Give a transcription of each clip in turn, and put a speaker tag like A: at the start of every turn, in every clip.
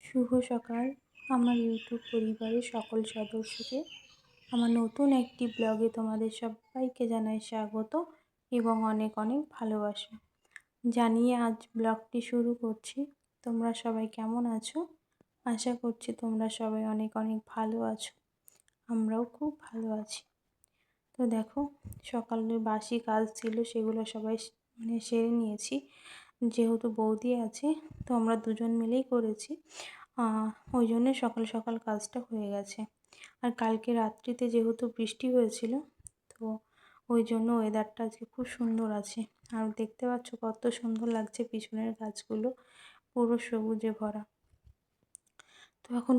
A: শুভ সকাল আমার ইউটিউব পরিবারের সকল সদস্যকে আমার নতুন একটি ব্লগে তোমাদের সবাইকে জানাই স্বাগত এবং অনেক অনেক ভালোবাসা জানিয়ে আজ ব্লগটি শুরু করছি। তোমরা সবাই কেমন আছো? আশা করছি তোমরা সবাই অনেক অনেক ভালো আছো। আমরাও খুব ভালো আছি। তো দেখো, সকালে বাসি কাজ ছিল সেগুলো সবাই সেরে নিয়েছি। যেহেতু বৌদি আছে তো আমরা দুজন মিলেই করেছি, ওই জন্যে সকাল সকাল কাজটা হয়ে গেছে। আর কালকে রাত্রিতে যেহেতু বৃষ্টি হয়েছিল তো ওই জন্য ওয়েদারটা আজকে খুব সুন্দর আছে। আর দেখতে পাচ্ছ কত সুন্দর লাগছে, পিছনের গাছগুলো পুরো সবুজে ভরা। তো এখন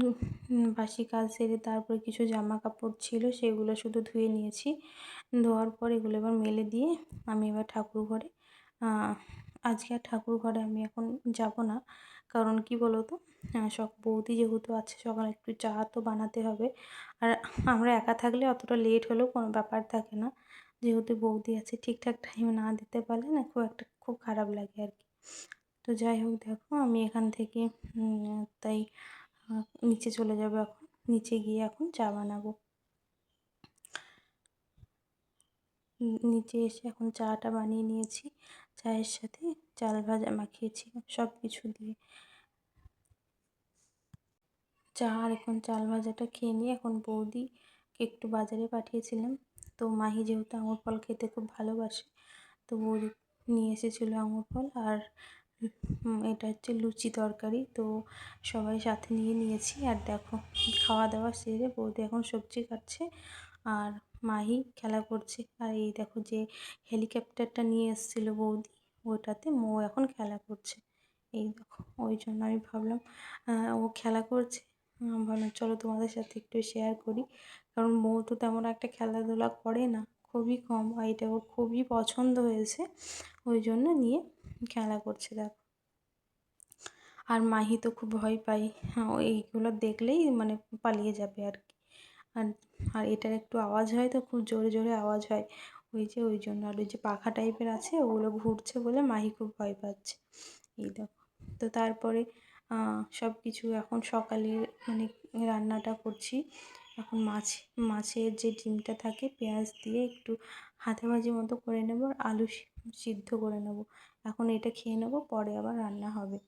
A: বাসি কাজ সেরে তারপরে কিছু জামা কাপড় ছিল সেগুলো শুধু ধুয়ে নিয়েছি। ধোয়ার পর এগুলো এবার মেলে দিয়ে আমি এবার ঠাকুর ঘরে, আজকে আর ঠাকুর ঘরে আমি এখন যাব না। কারণ কি বলো তো, সব বৌদি যেহেতু আছে সকালে একটু চা তো বানাতে হবে। আর আমরা একা থাকলে অতটা লেট হলেও কোনো ব্যাপার থাকে না, যেহেতু বৌদি আছে ঠিকঠাক টাইমে না দিতে পারলে না খুব খারাপ লাগে আর কি। তো যাই হোক, দেখো আমি এখান থেকে তাই নিচে চলে যাবো। এখন নিচে গিয়ে এখন চা বানাবো। নিচে এসে এখন চাটা বানিয়ে নিয়েছি, চায়ের সাথে চাল ভাজা মাখিয়েছি সব কিছু দিয়ে। চা আর এখন চাল ভাজাটা খেয়ে নিয়ে এখন বৌদিকে একটু বাজারে পাঠিয়েছিলাম। তো মাহি যেহেতু আঙুর ফল খেতে খুব ভালোবাসে তো বৌদি নিয়ে এসেছিলো আঙুর ফল। আর এটা হচ্ছে লুচি তরকারি, তো সবাই সাথে নিয়ে নিয়েছি। আর দেখো, খাওয়া দাওয়া সেরে বৌদি এখন সবজি কাটছে আর মাহি খেলা করছে। আর এই দেখো যে হেলিকপ্টারটা নিয়ে এসেছিলো বৌদি, ওটাতে মৌ এখন খেলা করছে। এই দেখো, ওই জন্য আমি ভাবলাম ও খেলা করছে, ভাবলাম চলো তোমাদের সাথে একটু শেয়ার করি। কারণ মৌ তো তেমন একটা খেলাধুলা করে না, খুবই কম, আর এটা ওর খুবই পছন্দ হয়েছে, ওই জন্য নিয়ে খেলা করছে। দেখো, আর মাহি তো খুব ভয় পায়, এইগুলো দেখলেই পালিয়ে যাবে আর কি। আর আর এটার একটু আওয়াজ হয় তো খুব জোরে জোরে আওয়াজ হয়, ওই জন্য। আর ওই যে পাখা টাইপের আছে ওগুলো ঘুরছে বলে মাহি খুব ভয় পাচ্ছে। এই দেখো, তো তারপরে সব কিছু এখন সকালে রান্নাটা করছি। এখন মাছের যে ডিমটা থাকে পেঁয়াজ দিয়ে একটু হাতে ভাজি মতো করে নেব, আর আলু সিদ্ধ করে নেব। এখন এটা খেয়ে নেব, পরে আবার রান্না হবে।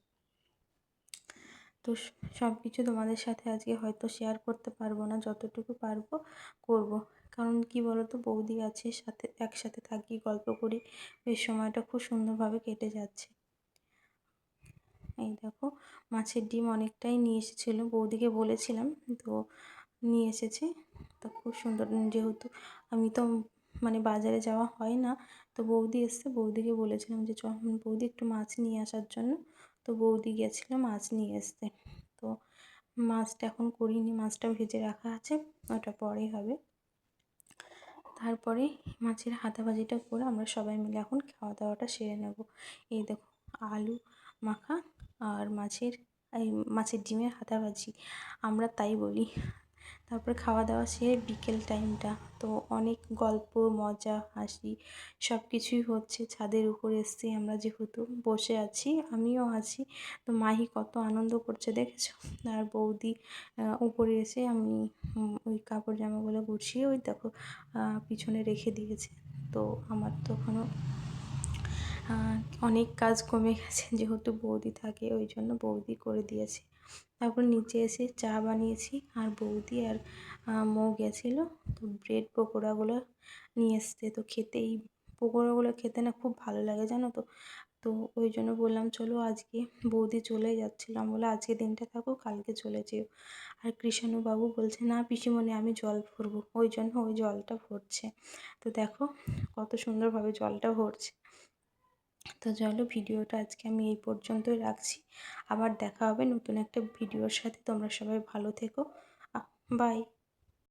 A: তো সব কিছু তোমাদের সাথে আজকে হয়তো শেয়ার করতে পারবো না, যতটুকু পারবো করব। কারণ কি বলো তো, বৌদি আছে সাথে, একসাথে থাকি, গল্প করি, বেশ সময়টা খুব সুন্দরভাবে কেটে যাচ্ছে। এই দেখো, মাছের ডিম অনেকটাই নিয়ে এসেছিলো, বৌদিকে বলেছিলাম তো নিয়ে এসেছে। তো খুব সুন্দর, যেহেতু আমি তো বাজারে যাওয়া হয় না, তো বৌদি এসছে, বৌদিকে বলেছিলাম যে বৌদি একটু মাছ নিয়ে আসার জন্য। তো বৌদি গেছিলো মাছ নিয়ে আসতে। তো মাছটা এখন করিনি, মাছটা ভেজে রাখা আছে, ওটা পরেই হবে। তারপরে মাছের হাতা ভাজিটা করে আমরা সবাই মিলে এখন খাওয়া দাওয়াটা সেরে নেব। এই দেখো, আলু মাখা আর মাছের ডিমের হাতা ভাজি, আমরা তাই বলি। তারপরে খাওয়া দাওয়া সেরে বিকেল টাইমটা তো অনেক গল্প মজা হাসি সব কিছুই হচ্ছে। ছাদের উপরে এসেছি আমরা, যেহেতু বসে আছি, আমিও আছি। তো মাহি কত আনন্দ করছে দেখেছো। আর বৌদি উপরে এসে আমি ওই কাপড় জামাগুলো গুছিয়ে ওই দেখো পিছনে রেখে দিয়েছে। তো আমার তখনও অনেক কাজ কমে গেছে, যেহেতু বৌদি থাকে ওই জন্য বৌদি করে দিয়েছে। তারপর নিচে এসে চা বানিয়েছি, আর বৌদি আর মৌ গেছিলো তো ব্রেড পকোড়াগুলো নিয়ে এসছে। তো পকোড়াগুলো খেতে না খুব ভালো লাগে জানো তো। তো ওই জন্য বললাম চলো, আজকে বৌদি চলে যাচ্ছিলাম বলে আজকে দিনটা থাকো, কালকে চলে যেও। আর কৃষাণুবাবু বলছে না পিসিমণি আমি জল ভরবো, ওই জন্য ওই জলটা ভরছে। তো দেখো কত সুন্দরভাবে জলটা ভরছে। তো চলো, ভিডিওটা আজকে আমি এই পর্যন্তই রাখছি। আবার দেখা হবে নতুন একটা ভিডিওর সাথে। তোমরা সবাই ভালো থেকো, বাই।